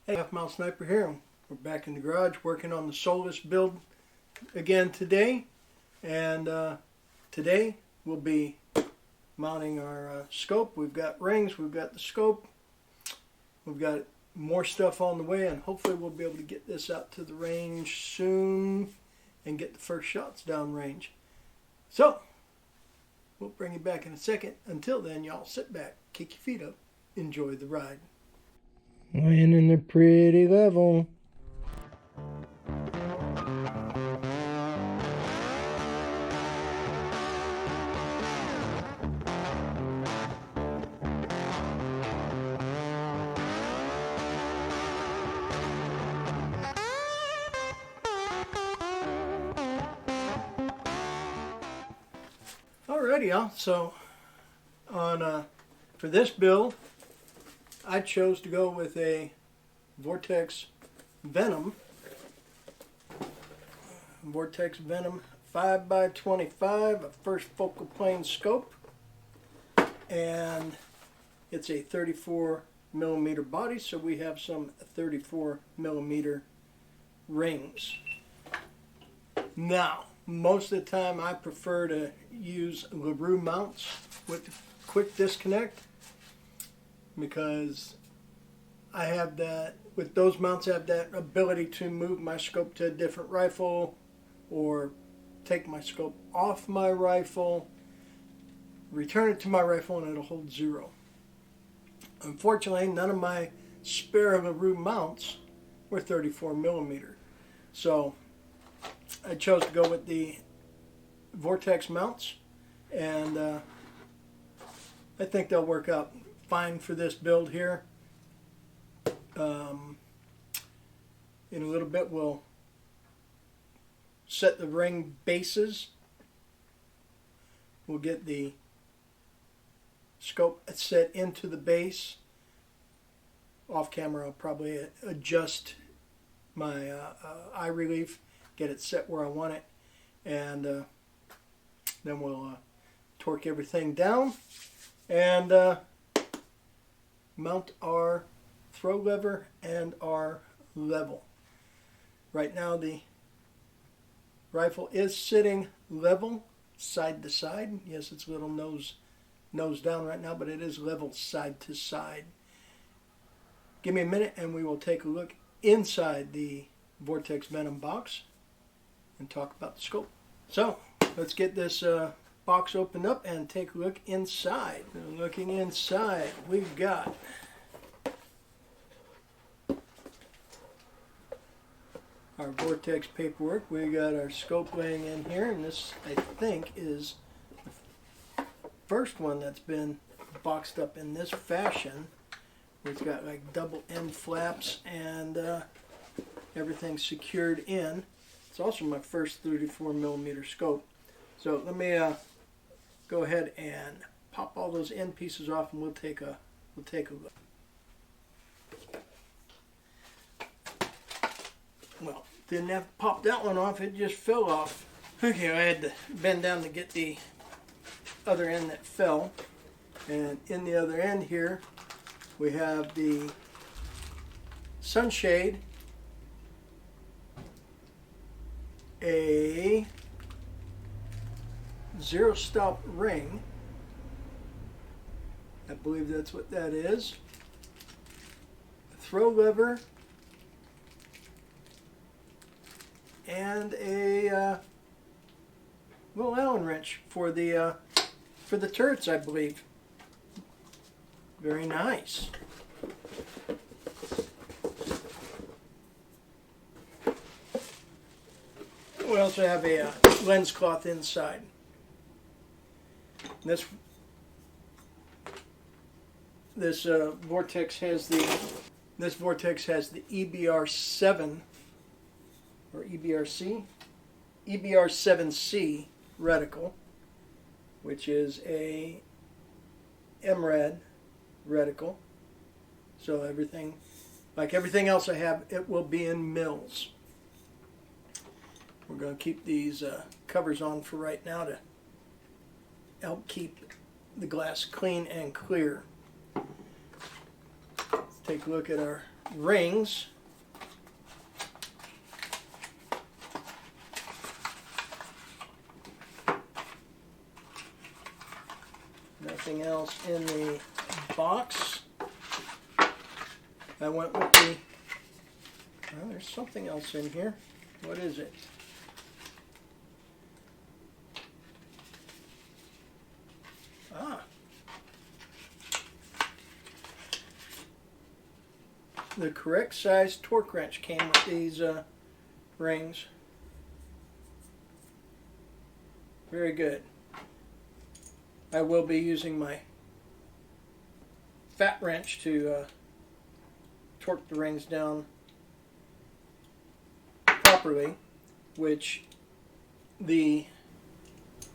Hey, Halfmilesniper here. We're back in the garage working on the soulless build again today. And today we'll be mounting our scope. We've got rings, we've got the scope, we've got more stuff on the way, and hopefully we'll be able to get this out to the range soon and get the first shots down range. So, we'll bring you back in a second. Until then, y'all sit back, kick your feet up, enjoy the ride. Landing the pretty level. Alrighty, y'all. So, for this build, I chose to go with a Vortex Venom. Vortex Venom 5x25, a first focal plane scope, and it's a 34mm body, so we have some 34mm rings. Now, most of the time I prefer to use LaRue mounts with quick disconnect, because I have that, with those mounts I have that ability to move my scope to a different rifle or take my scope off my rifle, return it to my rifle, and it'll hold zero. Unfortunately, none of my spare LaRue mounts were 34mm. So I chose to go with the Vortex mounts, and I think they'll work out fine for this build here. In a little bit we'll set the ring bases. We'll get the scope set into the base. Off camera I'll probably adjust my eye relief, get it set where I want it, and then we'll torque everything down and mount our throw lever and our level. Right now the rifle is sitting level side to side. Yes, it's a little nose down right now, but it is level side to side. Give me a minute and we will take a look inside the Vortex Venom box and talk about the scope. So let's get this box opened up and take a look inside. Looking inside, we've got our Vortex paperwork. We got our scope laying in here, and this I think is the first one that's been boxed up in this fashion. It's got like double end flaps and everything secured in. It's also my first 34mm scope. So let me go ahead and pop all those end pieces off, and we'll take a look. Well, didn't have to pop that one off, it just fell off. Okay, I had to bend down to get the other end that fell. And in the other end here, we have the sunshade, a zero stop ring, I believe that's what that is, a throw lever, and a little Allen wrench for the turrets, I believe. Very nice. We also have a lens cloth inside. This Vortex has the EBR7 or EBR7C reticle, which is a MRAD reticle. So everything, like everything else I have, it will be in mils. We're going to keep these covers on for right now to help keep the glass clean and clear. Let's take a look at our rings. Nothing else in the box. I went with the, well, there's something else in here. What is it? Ah. The correct size torque wrench came with these rings. Very good. I will be using my fat wrench to torque the rings down properly, which the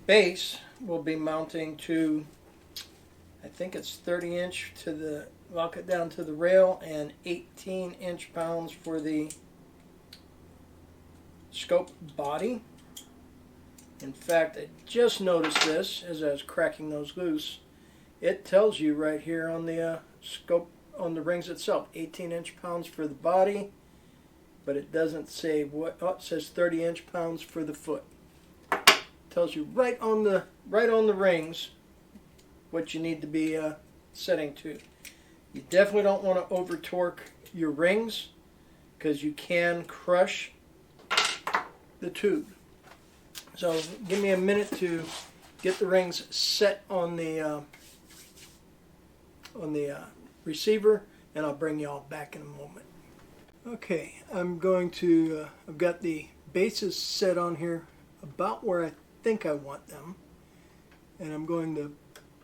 base will be mounting to, I think it's 30-inch to the, lock it down to the rail, and 18 inch-pounds for the scope body. In fact, I just noticed this as I was cracking those loose. It tells you right here on the scope, on the rings itself, 18 inch-pounds for the body, but it doesn't say what. Oh, it says 30 inch-pounds for the foot. It tells you right on the rings what you need to be setting to. You definitely don't want to over torque your rings, because you can crush the tube. So give me a minute to get the rings set on the receiver, and I'll bring you all back in a moment. Okay, I'm going to, I've got the bases set on here about where I think I want them, and I'm going to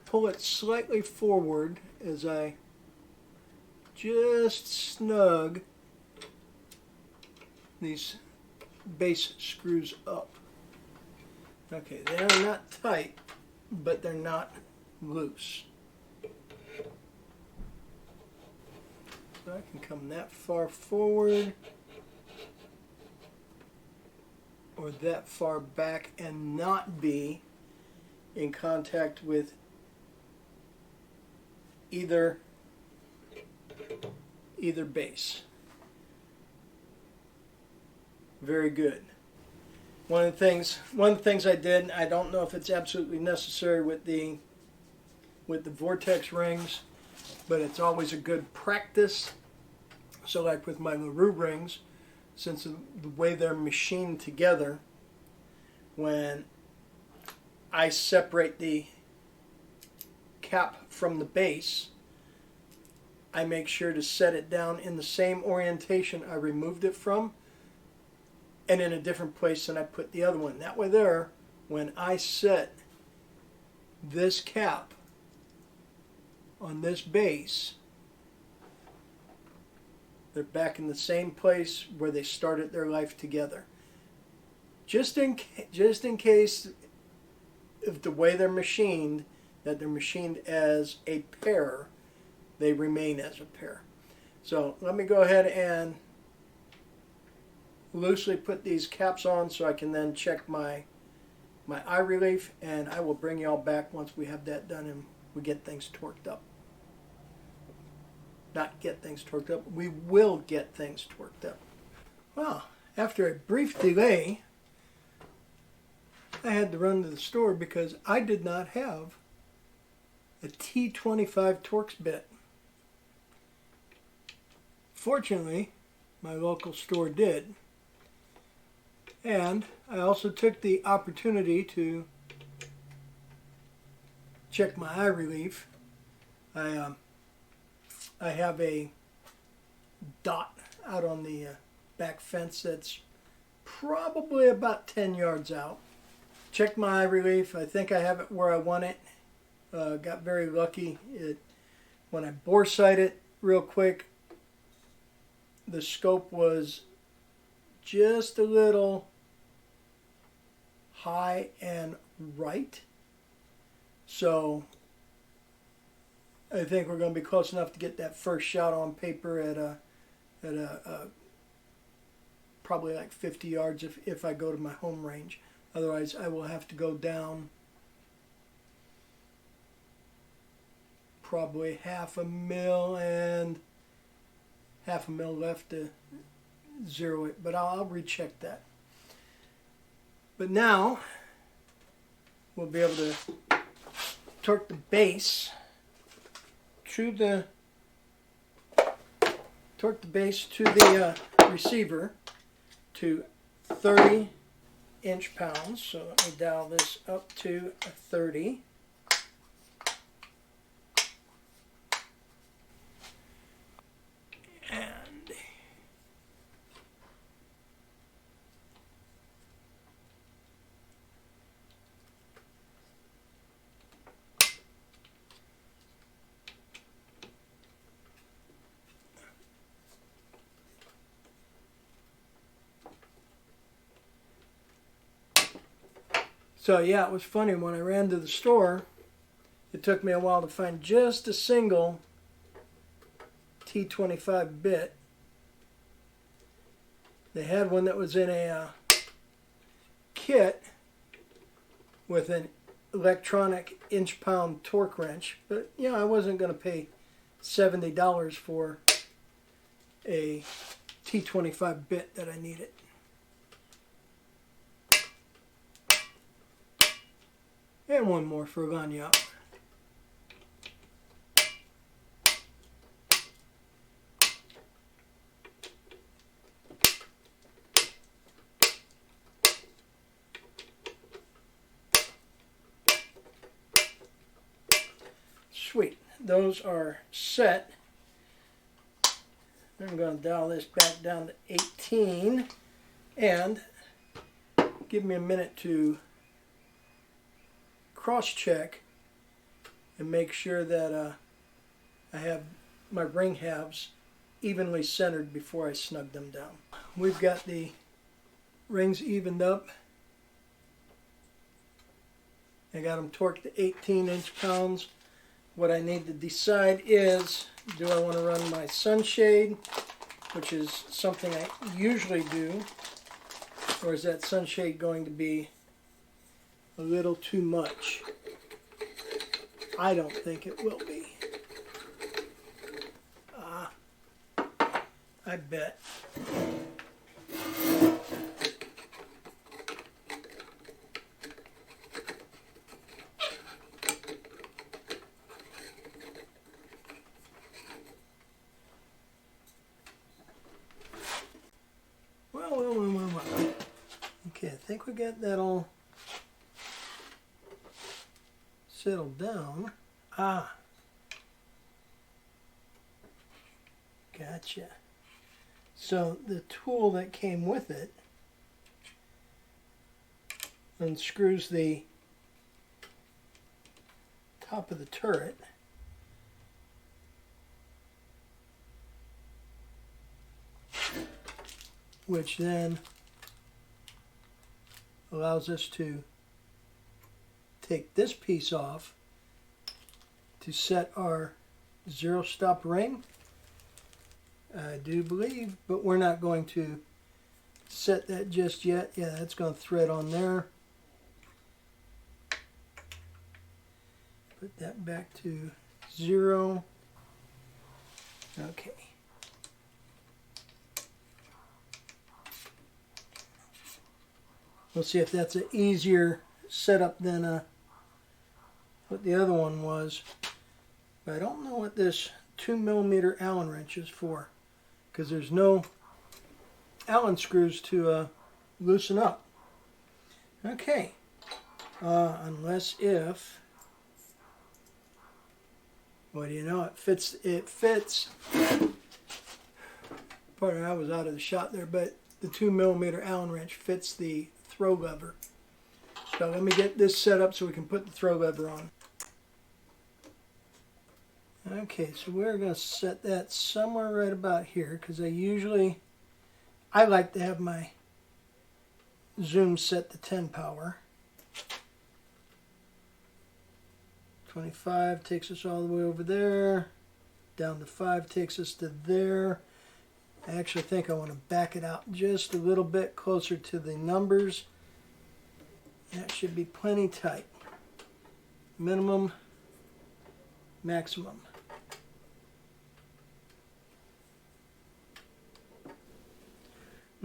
pull it slightly forward as I just snug these base screws up. Okay, they're not tight, but they're not loose. So I can come that far forward or that far back and not be in contact with either base. Very good. One of the things I did, I don't know if it's absolutely necessary with the Vortex rings, but it's always a good practice. So like with my LaRue rings, since the way they're machined together, when I separate the cap from the base, I make sure to set it down in the same orientation I removed it from, and in a different place than I put the other one. That way there, when I set this cap on this base, they're back in the same place where they started their life together. Just in case, if the way they're machined, that they're machined as a pair, they remain as a pair. So let me go ahead and loosely put these caps on so I can then check my eye relief, and I will bring you all back once we have that done and we get things torqued up. Not get things torqued up, we will get things torqued up. Well, after a brief delay, I had to run to the store because I did not have a T25 Torx bit. Fortunately, my local store did. And I also took the opportunity to check my eye relief. I have a dot out on the back fence that's probably about 10 yards out. Checked my eye relief. I think I have it where I want it. Got very lucky. When I bore sight it real quick, the scope was just a little high and right. So I think we're going to be close enough to get that first shot on paper at probably like 50 yards if I go to my home range. Otherwise, I will have to go down probably half a mil and half a mil left to zero it, but I'll recheck that. But now we'll be able to torque the base to the receiver to 30 inch-pounds. So let me dial this up to 30. So yeah, it was funny when I ran to the store, it took me a while to find just a single T25 bit. They had one that was in a kit with an electronic inch-pound torque wrench, but yeah, I wasn't going to pay $70 for a T25 bit that I needed. And one more for Ganya. Sweet. Those are set. I'm going to dial this back down to 18 and give me a minute to cross-check and make sure that I have my ring halves evenly centered before I snug them down. We've got the rings evened up. I got them torqued to 18 inch-pounds. What I need to decide is, do I want to run my sunshade, which is something I usually do, or is that sunshade going to be a little too much? I don't think it will be. I bet. Well. Okay, I think we got that all settled down. Gotcha. So the tool that came with it unscrews the top of the turret, which then allows us to take this piece off to set our zero stop ring, I do believe, but we're not going to set that just yet. Yeah, that's going to thread on there. Put that back to 0. Okay. We'll see if that's an easier setup than what the other one was. But I don't know what this 2mm Allen wrench is for, because there's no Allen screws to loosen up. Okay, unless if, well, you know, it fits. Pardon, I was out of the shot there, but the 2mm Allen wrench fits the throw lever. So let me get this set up so we can put the throw lever on. Okay, so we're going to set that somewhere right about here, because I like to have my zoom set to 10 power. 25 takes us all the way over there. Down to 5 takes us to there. I actually think I want to back it out just a little bit closer to the numbers. That should be plenty tight. Minimum, maximum.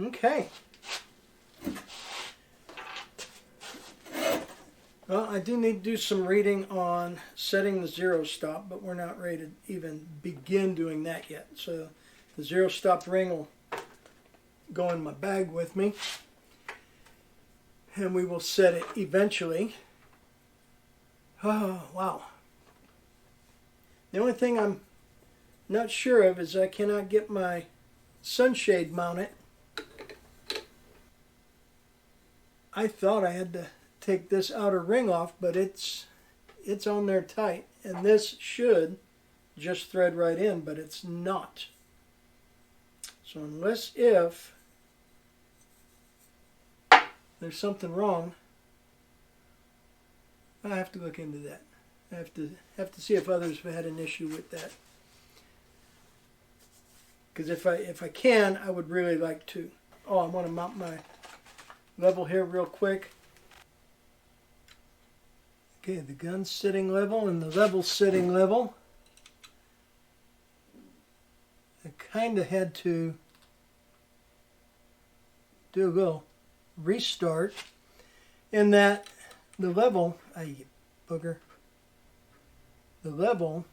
Okay. Well, I do need to do some reading on setting the zero stop, but we're not ready to even begin doing that yet. So the zero stop ring will go in my bag with me, and we will set it eventually. Oh, wow. The only thing I'm not sure of is I cannot get my sunshade mounted. I thought I had to take this outer ring off, but it's on there tight, and this should just thread right in, but it's not. So unless if there's something wrong, I have to look into that. I have to see if others have had an issue with that. Because if I can, I would really like to. Oh, I want to mount my level here real quick. Okay, the gun's sitting level and the level's sitting level. I kind of had to do a little restart in that the level, you booger, the level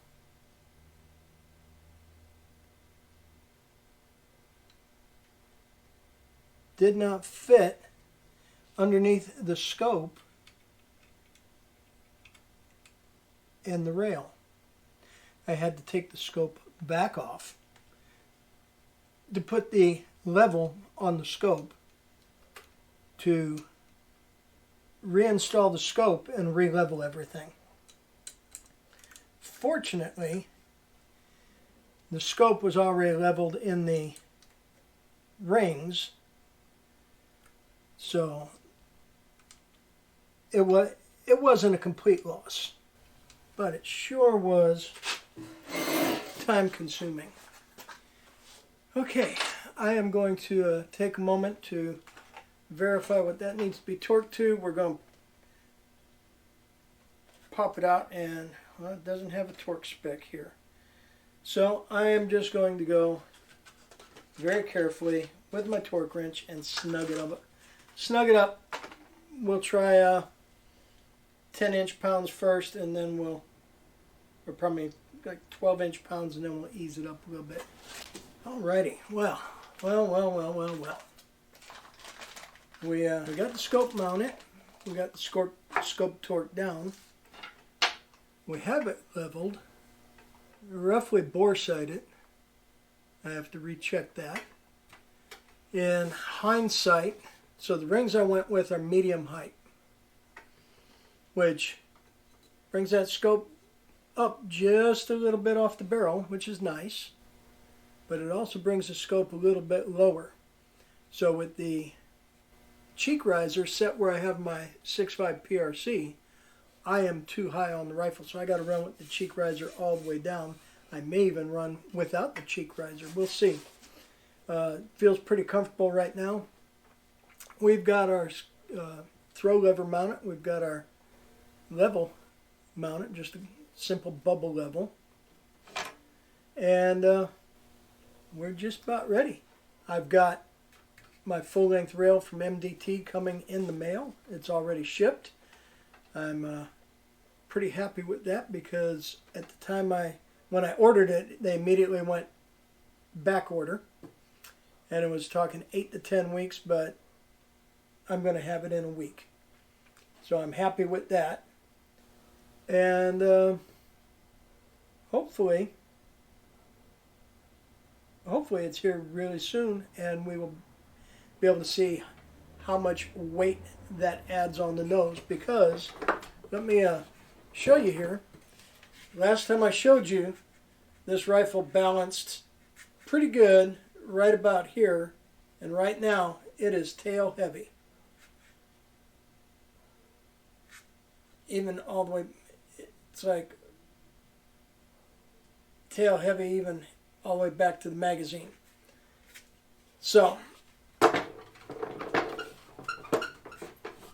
did not fit underneath the scope and the rail. I had to take the scope back off to put the level on the scope, to reinstall the scope and re-level everything. Fortunately, the scope was already leveled in the rings, so it wasn't a complete loss. But it sure was time consuming. Okay, I am going to take a moment to verify what that needs to be torqued to. We're going to pop it out, and well, it doesn't have a torque spec here. So I am just going to go very carefully with my torque wrench and snug it up. Snug it up. We'll try 10 inch-pounds first, and then or probably like 12 inch-pounds, and then we'll ease it up a little bit. Alrighty, well. We got the scope mounted. We got the scope torqued down. We have it leveled, roughly bore-sighted. I have to recheck that. In hindsight, so the rings I went with are medium height, which brings that scope up just a little bit off the barrel, which is nice, but it also brings the scope a little bit lower. So with the cheek riser set where I have my 6.5 PRC, I am too high on the rifle, so I got to run with the cheek riser all the way down. I may even run without the cheek riser. We'll see. Feels pretty comfortable right now. We've got our throw lever mounted. We've got our level mounted, just a simple bubble level. And we're just about ready. I've got my full-length rail from MDT coming in the mail. It's already shipped. I'm pretty happy with that, because at the time when I ordered it, they immediately went back order, and it was talking 8 to 10 weeks, but I'm going to have it in a week. So I'm happy with that. And hopefully it's here really soon, and we will be able to see how much weight that adds on the nose, because let me show you here. Last time I showed you, this rifle balanced pretty good right about here, and right now it is tail heavy. Even all the way, it's like tail heavy even all the way back to the magazine. So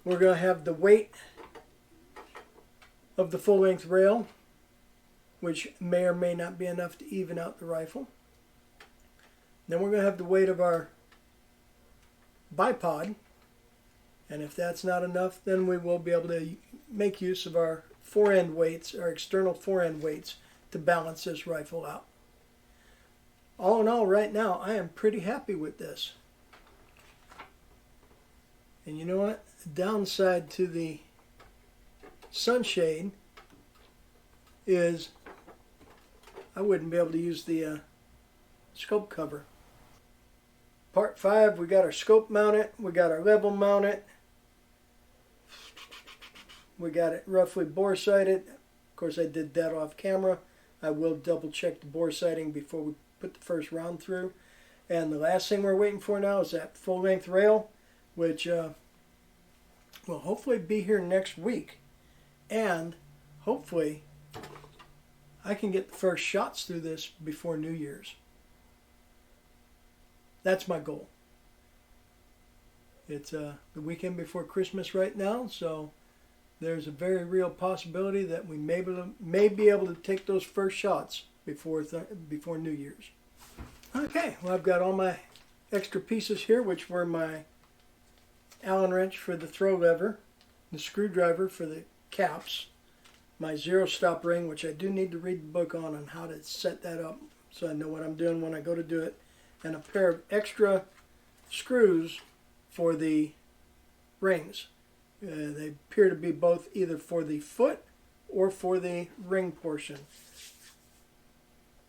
we're going to have the weight of the full-length rail, which may or may not be enough to even out the rifle. Then we're going to have the weight of our bipod. And if that's not enough, then we will be able to make use of our fore-end weights, our external fore-end weights, to balance this rifle out. All in all, right now, I am pretty happy with this. And you know what? The downside to the sunshade is I wouldn't be able to use the scope cover. Part 5, we got our scope mounted, we got our level mounted, we got it roughly bore sighted. Of course, I did that off camera. I will double check the bore sighting before we put the first round through. And the last thing we're waiting for now is that full length rail, which will hopefully be here next week. And hopefully I can get the first shots through this before New Year's. That's my goal. It's the weekend before Christmas right now, so there's a very real possibility that we may be able to take those first shots before New Year's. Okay, well, I've got all my extra pieces here, which were my Allen wrench for the throw lever, the screwdriver for the caps, my zero stop ring, which I do need to read the book on how to set that up so I know what I'm doing when I go to do it, and a pair of extra screws for the rings. They appear to be both either for the foot or for the ring portion.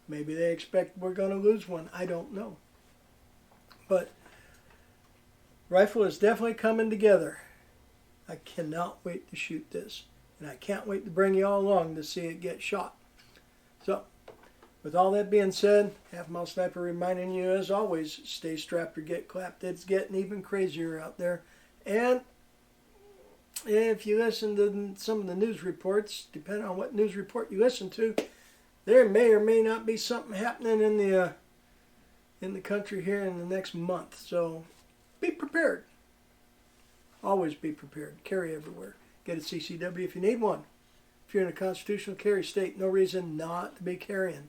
Maybe they expect we're going to lose one. I don't know. But rifle is definitely coming together. I cannot wait to shoot this. And I can't wait to bring you all along to see it get shot. So, with all that being said, Halfmilesniper reminding you, as always, stay strapped or get clapped. It's getting even crazier out there. And if you listen to some of the news reports, depending on what news report you listen to, there may or may not be something happening in the country here in the next month. So be prepared. Always be prepared. Carry everywhere. Get a CCW if you need one. If you're in a constitutional carry state, no reason not to be carrying.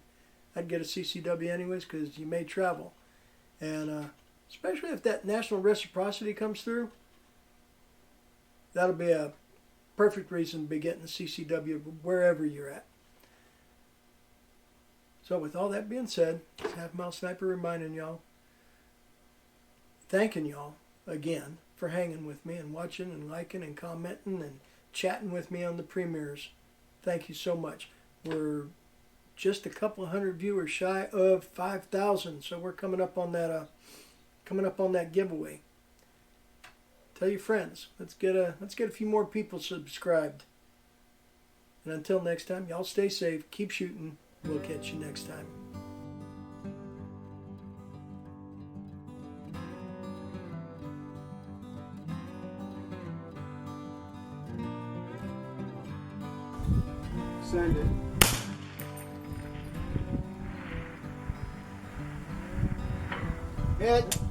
I'd get a CCW anyways because you may travel. And especially if that national reciprocity comes through, that'll be a perfect reason to be getting a CCW wherever you're at. So with all that being said, it's Halfmilesniper reminding y'all, thanking y'all again for hanging with me and watching and liking and commenting and chatting with me on the premieres. Thank you so much. We're just a couple hundred viewers shy of 5,000, so we're coming up on that giveaway. Tell your friends. Let's get a few more people subscribed. And until next time, y'all stay safe, keep shooting. We'll catch you next time. Send it. Hit.